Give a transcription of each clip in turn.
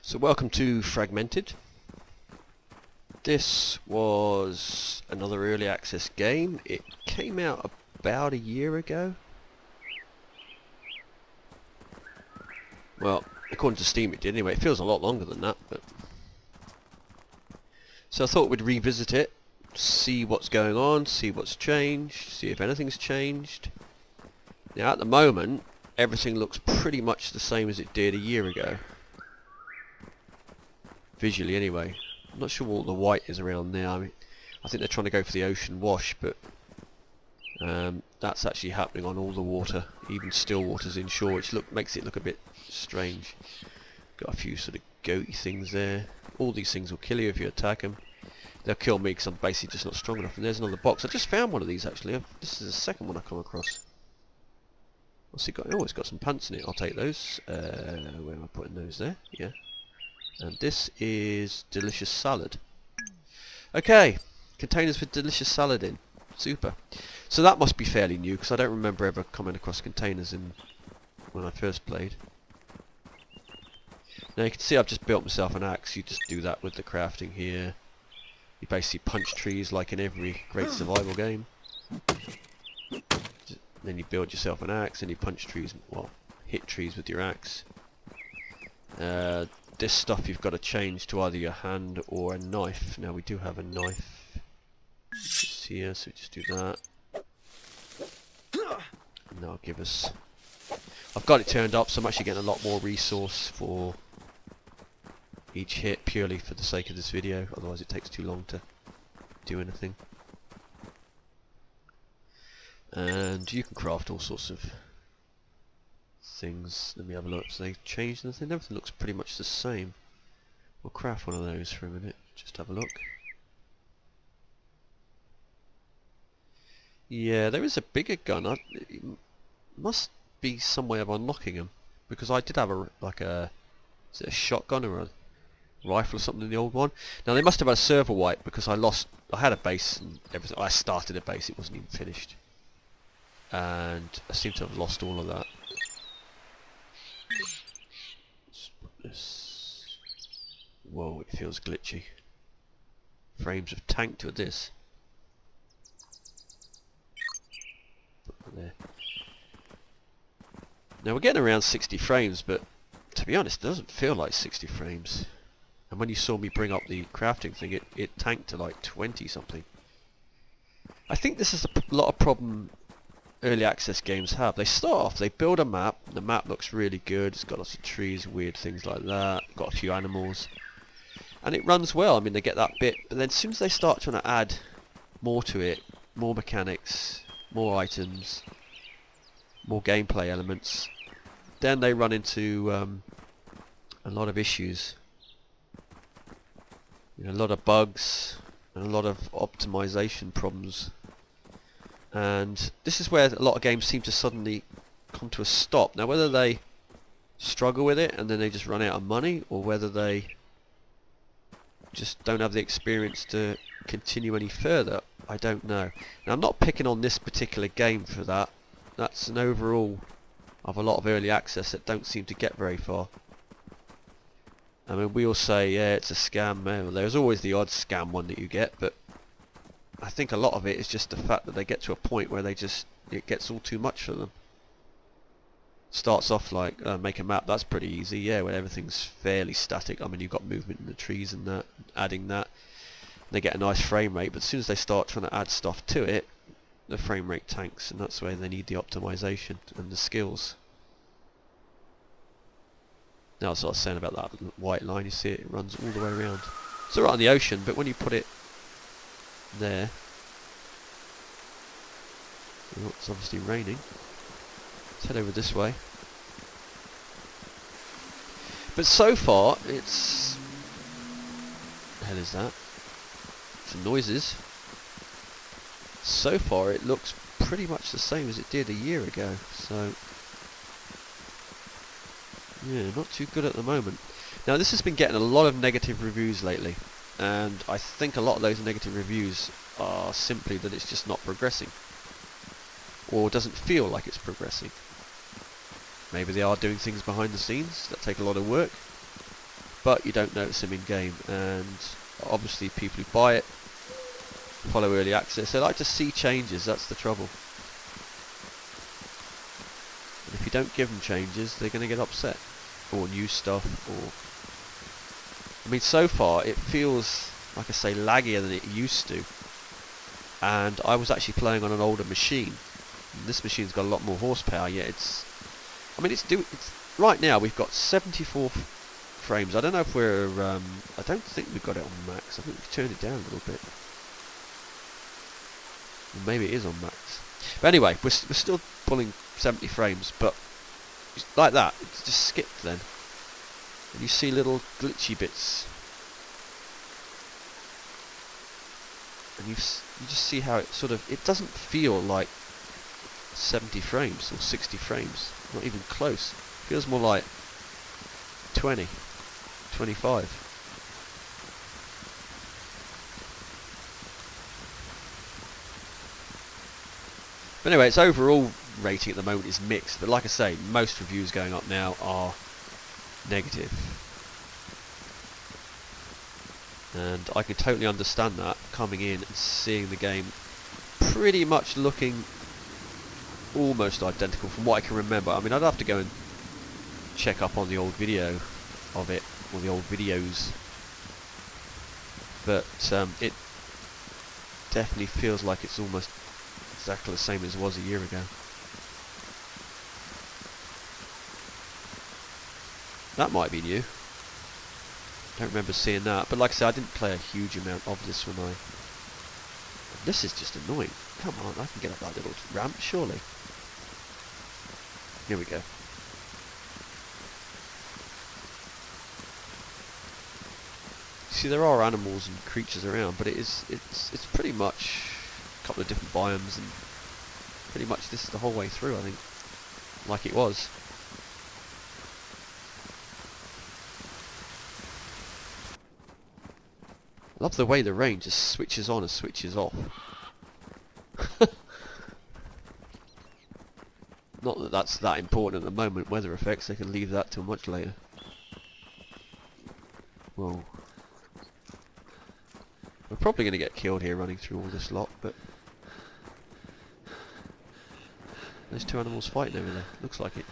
So welcome to Fragmented. This was another early access game. It came out about a year ago. Well, according to Steam it did anyway. It feels a lot longer than that. But so I thought we'd revisit it, see what's going on, see what's changed, see if anything's changed. Now at the moment, everything looks pretty much the same as it did a year ago. Visually anyway. I'm not sure what the white is around there. I think they're trying to go for the ocean wash, but that's actually happening on all the water, even still waters inshore, which makes it look a bit strange. Got a few sort of goaty things there. All these things will kill you if you attack them. They'll kill me because I'm basically just not strong enough. And there's another box. I just found one of these actually. This is the second one I've come across. What's it got? Oh, it's got some pants in it. I'll take those. Where am I putting those there? Yeah. And this is delicious salad. Okay, containers with delicious salad in. Super. So that must be fairly new because I don't remember ever coming across containers when I first played. Now you can see I've just built myself an axe. You just do that with the crafting here. You basically punch trees like in every great survival game. Then you build yourself an axe and you punch trees, well, hit trees with your axe. This stuff you've got to change to either your hand or a knife. Now we do have a knife just here, so we just do that. And that'll give us... I've got it turned up, so I'm actually getting a lot more resource for each hit, purely for the sake of this video, otherwise it takes too long to do anything. And you can craft all sorts of things. Let me have a look. So they changed anything? Everything looks pretty much the same. We'll craft one of those for a minute. Just have a look. Yeah, there is a bigger gun. It must be some way of unlocking them, because I did have is it a shotgun or a rifle or something in the old one? Now they must have had a server wipe because I had a base and everything. I started a base, it wasn't even finished, and I seem to have lost all of that. Let's put this. Whoa, it feels glitchy. Frames have tanked with this. Put that there. Now we're getting around 60 frames, but to be honest, it doesn't feel like 60 frames. And when you saw me bring up the crafting thing, it tanked to like 20 something. I think this is a lot of problem early access games have. They start off, they build a map, the map looks really good, it's got lots of trees, weird things like that, got a few animals, and it runs well. I mean, they get that bit, but then as soon as they start trying to add more to it, more mechanics, more items, more gameplay elements, then they run into a lot of issues. You know, a lot of bugs and a lot of optimization problems. And this is where a lot of games seem to suddenly come to a stop. Now whether they struggle with it and then they just run out of money, or whether they just don't have the experience to continue any further, I don't know. Now I'm not picking on this particular game for that. That's an overall of a lot of early access that don't seem to get very far. I mean, we all say, yeah, it's a scam. Well, there's always the odd scam one that you get, but I think a lot of it is just the fact that they get to a point where it gets all too much for them. Starts off like, make a map, that's pretty easy, yeah, when everything's fairly static. I mean, you've got movement in the trees and that, adding that. They get a nice frame rate, but as soon as they start trying to add stuff to it, the frame rate tanks, and that's where they need the optimization and the skills. Now that's what I was saying about that white line, you see it runs all the way around. It's alright on the ocean, but when you put it there, oh, it's obviously raining. Let's head over this way. But so far, it's... What the hell is that? Some noises. So far, it looks pretty much the same as it did a year ago, so... Yeah, not too good at the moment. Now this has been getting a lot of negative reviews lately, and I think a lot of those negative reviews are simply that it's just not progressing, or doesn't feel like it's progressing. Maybe they are doing things behind the scenes that take a lot of work, but you don't notice them in game. And obviously people who buy it follow early access. They like to see changes. That's the trouble. And if you don't give them changes, they're going to get upset, or new stuff. Or I mean, so far it feels, like I say, laggier than it used to. And I was actually playing on an older machine. And this machine's got a lot more horsepower. Yet it's, I mean, it's right now we've got 74 frames. I don't know if we're, I don't think we've got it on max. I think we've turned it down a little bit. Or maybe it is on max. But anyway, we're still pulling 70 frames, but like that, it's just skipped then. And you see little glitchy bits. And you just see how it sort of, it doesn't feel like 70 frames or 60 frames. Not even close. It feels more like 20, 25. But anyway, its overall rating at the moment is mixed. But like I say, most reviews going up now are negative. And I can totally understand that, coming in and seeing the game pretty much looking almost identical from what I can remember. I mean, I'd have to go and check up on the old video of it, or the old videos. But it definitely feels like it's almost exactly the same as it was a year ago. That might be new. Don't remember seeing that, but like I said, I didn't play a huge amount of this when I... This is just annoying. Come on, I can get up that little ramp, surely. Here we go. See, there are animals and creatures around, but it's pretty much a couple of different biomes, and pretty much this is the whole way through, I think, like it was. I love the way the rain just switches on and switches off. Not that that's that important at the moment, weather effects, they can leave that till much later. Whoa. We're probably going to get killed here running through all this lot, but... There's two animals fighting over there, looks like it.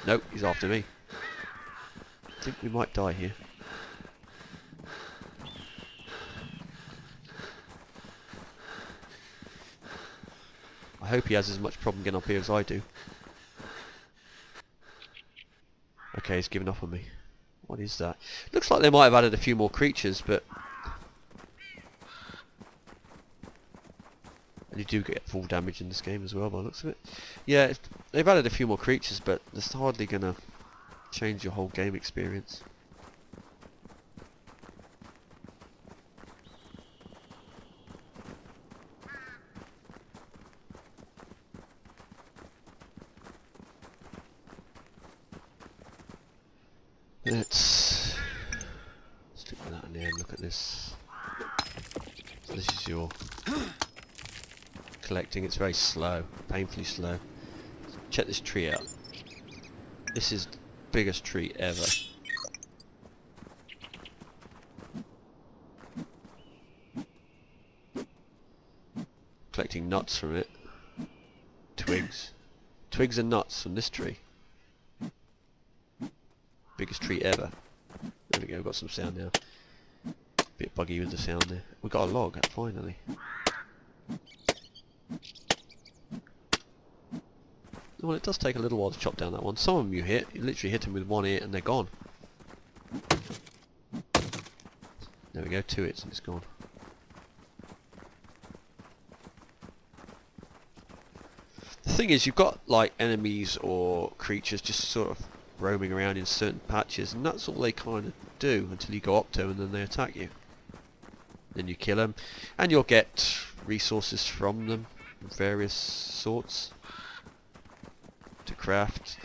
Nope, he's after me. I think we might die here. I hope he has as much problem getting up here as I do. Okay, he's given up on me. What is that? Looks like they might have added a few more creatures, but... And you do get full damage in this game as well, by the looks of it. Yeah, they've added a few more creatures, but that's hardly going to change your whole game experience. Let's stick with that in there and look at this. So this is your collecting. It's very slow, painfully slow. Check this tree out. This is the biggest tree ever. Collecting nuts from it. Twigs. Twigs and nuts from this tree. Biggest tree ever. There we go, got some sound now. Bit buggy with the sound there. We got a log, finally. Well, it does take a little while to chop down that one. Some of them you literally hit them with one hit and they're gone. There we go, 2 hits and it's gone. The thing is, you've got like enemies or creatures just sort of roaming around in certain patches, and that's all they kind of do until you go up to them and then they attack you. Then you kill them, and you'll get resources from them, various sorts, to craft.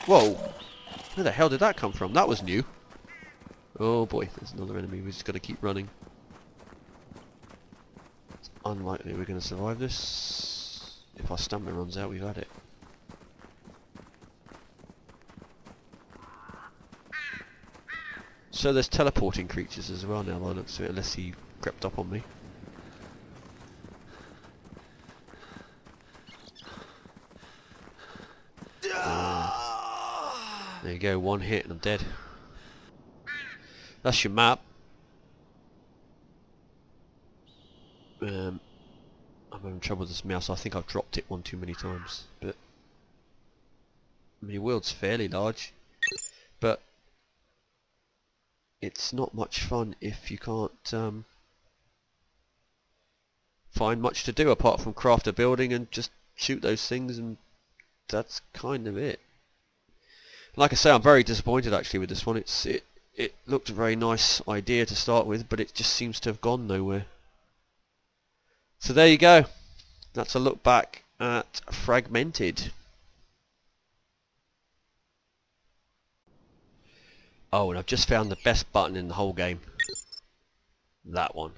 Whoa! Where the hell did that come from? That was new. Oh boy, there's another enemy. We've just got to keep running. It's unlikely we're going to survive this. If our stamina runs out, we've had it. So there's teleporting creatures as well now by the looks of it, unless he crept up on me. There you go, one hit and I'm dead. That's your map. I'm having trouble with this mouse. I think I've dropped it one too many times. But I mean, your world's fairly large, but it's not much fun if you can't find much to do apart from craft a building and just shoot those things, and that's kind of it. Like I say, I'm very disappointed actually with this one. It looked a very nice idea to start with, but it just seems to have gone nowhere. So there you go. That's a look back at Fragmented. Oh, and I've just found the best button in the whole game. That one.